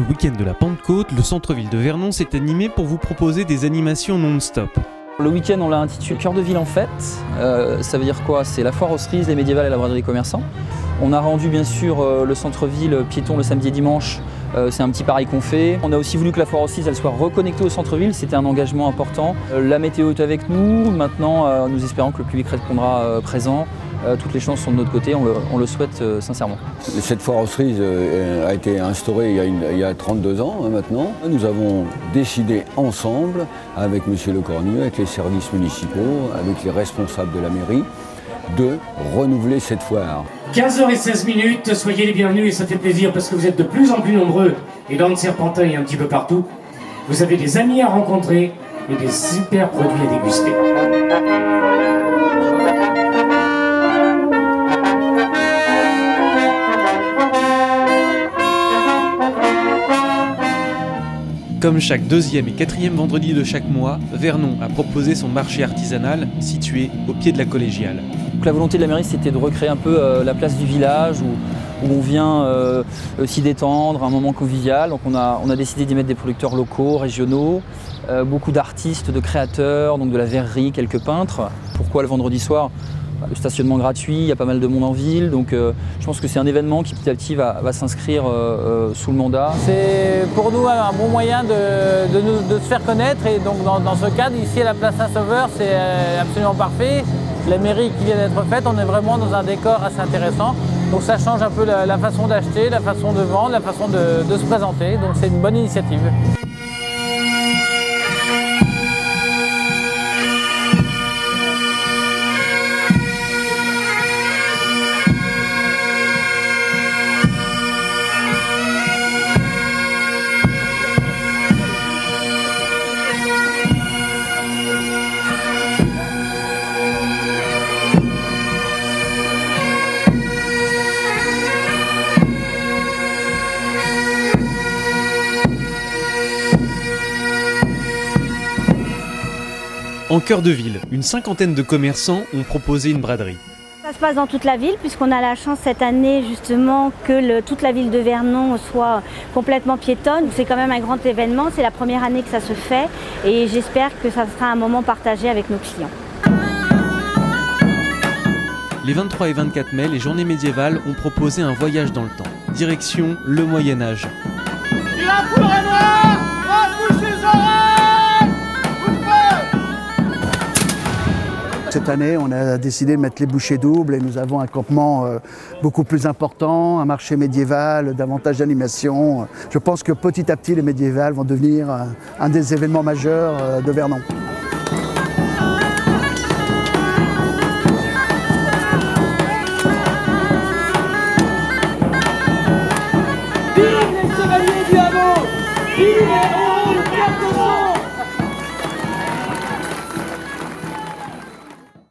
week-end de la Pentecôte, le centre-ville de Vernon s'est animé pour vous proposer des animations non-stop. Le week-end, on l'a intitulé Cœur de ville en fête. Ça veut dire quoi? C'est la foire aux cerises, les médiévales et la braderie des commerçants. On a rendu bien sûr le centre-ville piéton le samedi et dimanche. C'est un petit pari qu'on fait. On a aussi voulu que la foire aux cerises elle soit reconnectée au centre-ville. C'était un engagement important. La météo est avec nous. Maintenant, nous espérons que le public répondra présent. Toutes les chances sont de notre côté, on le souhaite sincèrement. Cette foire aux cerises a été instaurée il y a 32 ans maintenant. Nous avons décidé ensemble, avec M. Lecornu, avec les services municipaux, avec les responsables de la mairie, de renouveler cette foire. 15h16, soyez les bienvenus et ça fait plaisir parce que vous êtes de plus en plus nombreux et dans le Serpentin et un petit peu partout. Vous avez des amis à rencontrer et des super produits à déguster. Comme chaque deuxième et quatrième vendredi de chaque mois, Vernon a proposé son marché artisanal situé au pied de la collégiale. Donc la volonté de la mairie, c'était de recréer un peu la place du village où on vient s'y détendre, un moment convivial. Donc on a décidé d'y mettre des producteurs locaux, régionaux, beaucoup d'artistes, de créateurs, donc de la verrerie, quelques peintres. Pourquoi le vendredi soir? Le stationnement gratuit, il y a pas mal de monde en ville, donc je pense que c'est un événement qui petit à petit va s'inscrire sous le mandat. C'est pour nous un bon moyen de se faire connaître et donc dans ce cadre, ici à la place Saint-Sauveur, c'est absolument parfait. La mairie qui vient d'être faite, on est vraiment dans un décor assez intéressant. Donc ça change un peu la façon d'acheter, la façon de vendre, la façon de se présenter, donc c'est une bonne initiative. En cœur de ville, une cinquantaine de commerçants ont proposé une braderie. Ça se passe dans toute la ville puisqu'on a la chance cette année justement que toute la ville de Vernon soit complètement piétonne. C'est quand même un grand événement, c'est la première année que ça se fait et j'espère que ça sera un moment partagé avec nos clients. Les 23 et 24 mai, les journées médiévales ont proposé un voyage dans le temps. Direction le Moyen-Âge. Cette année, on a décidé de mettre les bouchées doubles et nous avons un campement beaucoup plus important, un marché médiéval, davantage d'animation. Je pense que petit à petit, les médiévales vont devenir un des événements majeurs de Vernon.